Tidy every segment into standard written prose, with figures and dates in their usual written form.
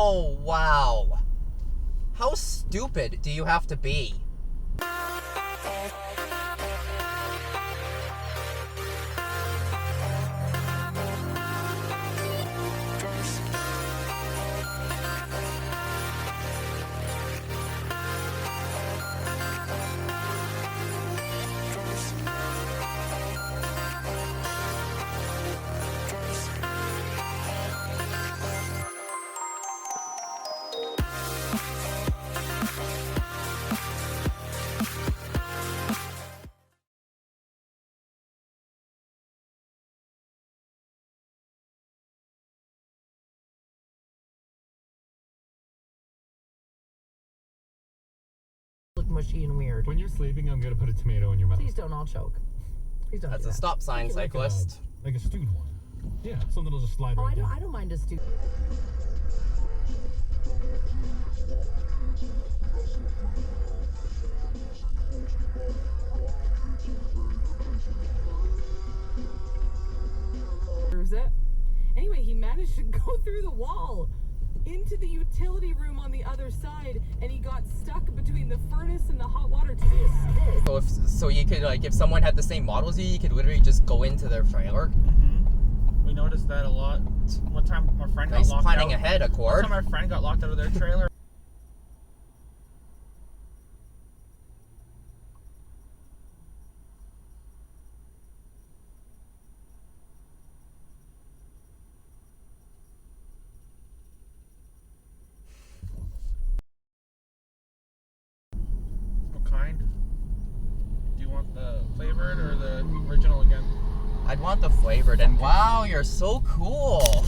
Oh, wow. How stupid do you have to be? Look mushy and weird. When you're sleeping, I'm gonna put a tomato in your mouth. Please don't, I'll choke. Please don't. That's do a that. stop sign cyclist. Like a stewed one. Yeah, something that'll just slide right down. I don't mind a stew. It. Anyway, he managed to go through the wall into the utility room on the other side, and he got stuck between the furnace and the hot water tank. So you could, like, if someone had the same model as you could literally just go into their trailer. Mm-hmm. We noticed that a lot. One time my friend got locked out. Planning ahead, Accord. One time my friend got locked out of their trailer. The flavored or the original again? I'd want the flavored. And wow, you're so cool.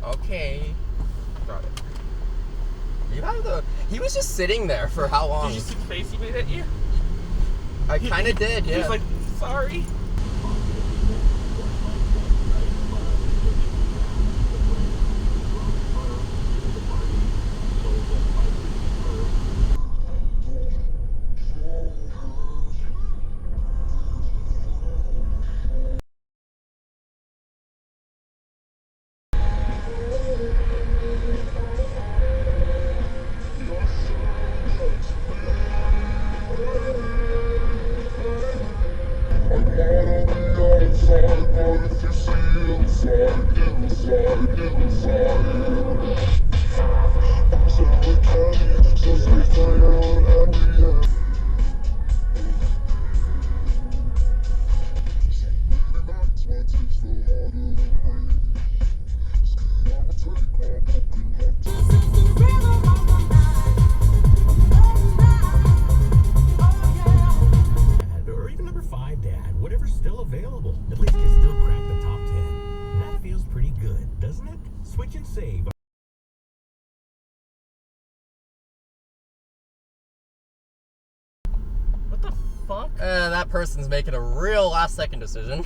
Okay. Got it. You have the... He was just sitting there for how long? Did you see the face he made at you? I kind of did, yeah. He was like, sorry. Switch and save. What the fuck? That person's making a real last-second decision.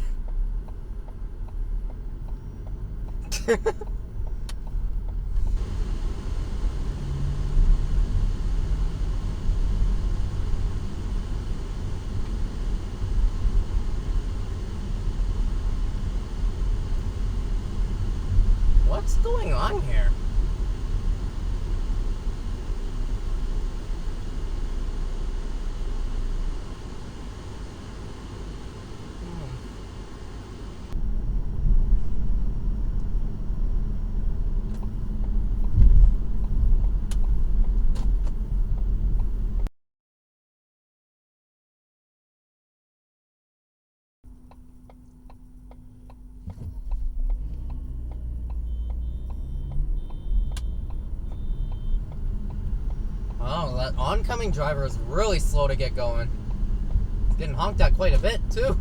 What's going on here? Oh, that oncoming driver is really slow to get going. It's getting honked at quite a bit, too.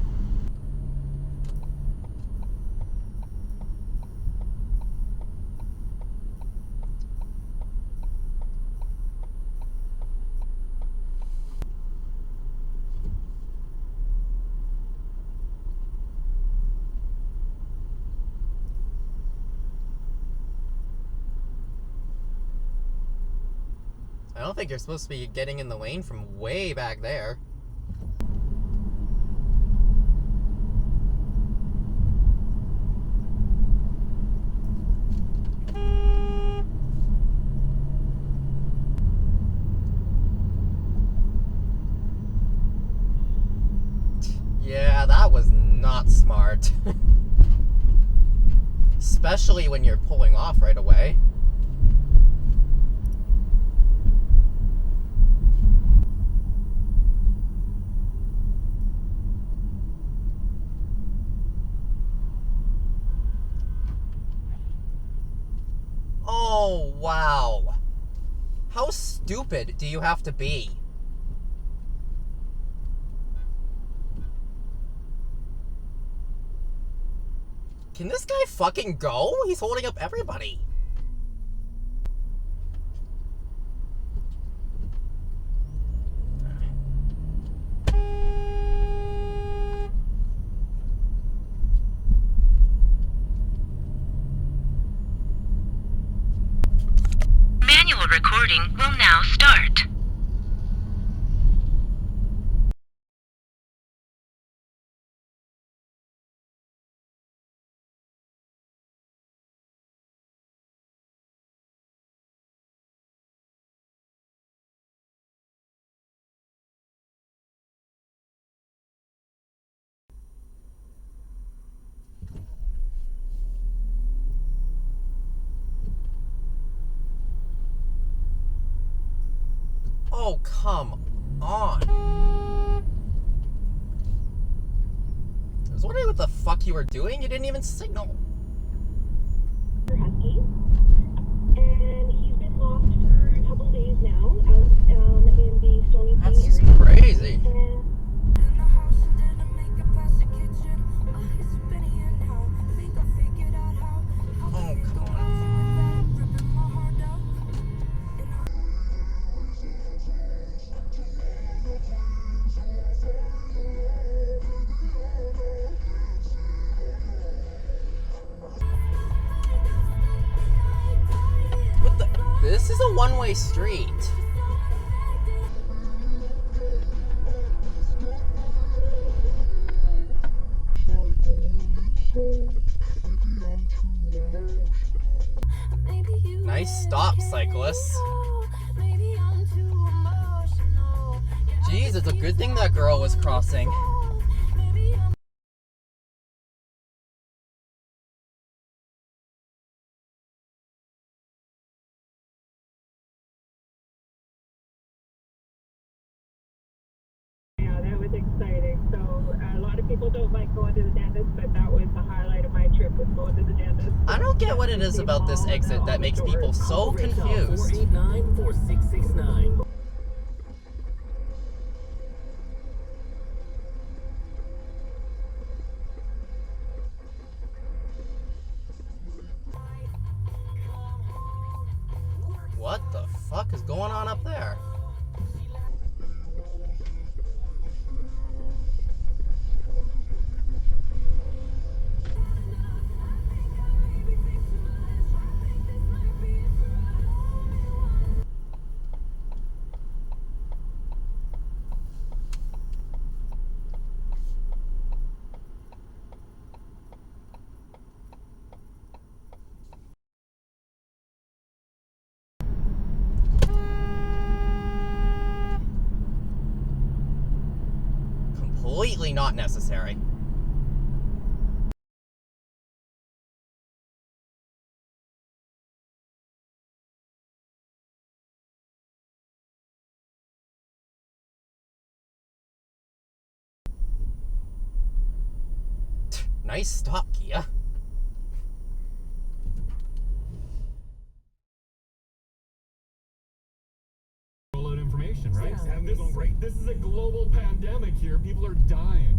I don't think you're supposed to be getting in the lane from way back there. not smart. Especially when you're pulling off right away. Oh, wow. How stupid do you have to be? Can this guy fucking go? He's holding up everybody. Manual recording will now start. Oh, come on. I was wondering what the fuck you were doing. You didn't even signal. Husky, and he's been lost for a couple days now out in the Stony Plain That's just area. crazy. Oh, come on. What the? This is a one-way street. Nice stop, cyclists. Jeez, it's a good thing that girl was crossing. Yeah, that was exciting. So a lot of people don't like going to the dentist, but that was the highlight of my trip, was going to the dentist. I don't get what it is about this exit that makes people so confused. 489-4669. What the fuck is going on up there? Completely not necessary. Nice stop, Kia. Roll out information, right? This is a global pandemic here. People are dying.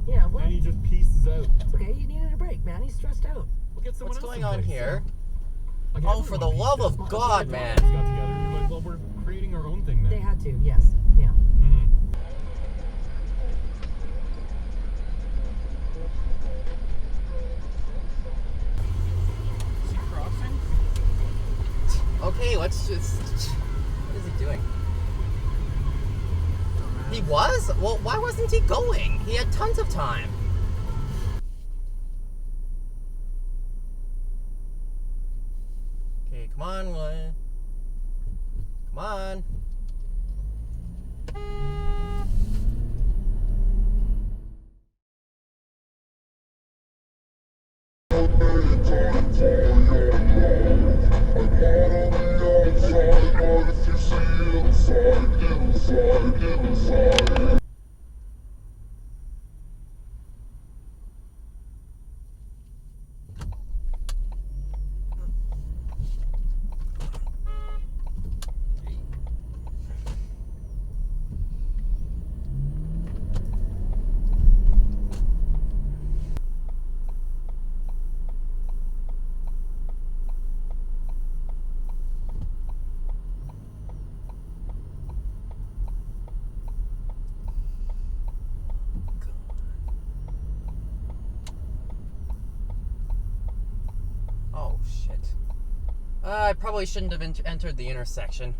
Yeah, well, And he just pieces out. it's okay, you needed a break, man. He's stressed out. We'll get someone What's else going in on place. here? Like Oh, for the everyone love pieced of out. God, The man. dogs got together and we're like, well, we're creating our own thing now. They had to, yes. Yeah. Mhm. Is he crossing? Okay, let's just... What is he doing? He was? Well, why wasn't he going? He had tons of time. Okay, come on, one. Come on. Oh, shit. I probably shouldn't have entered the intersection.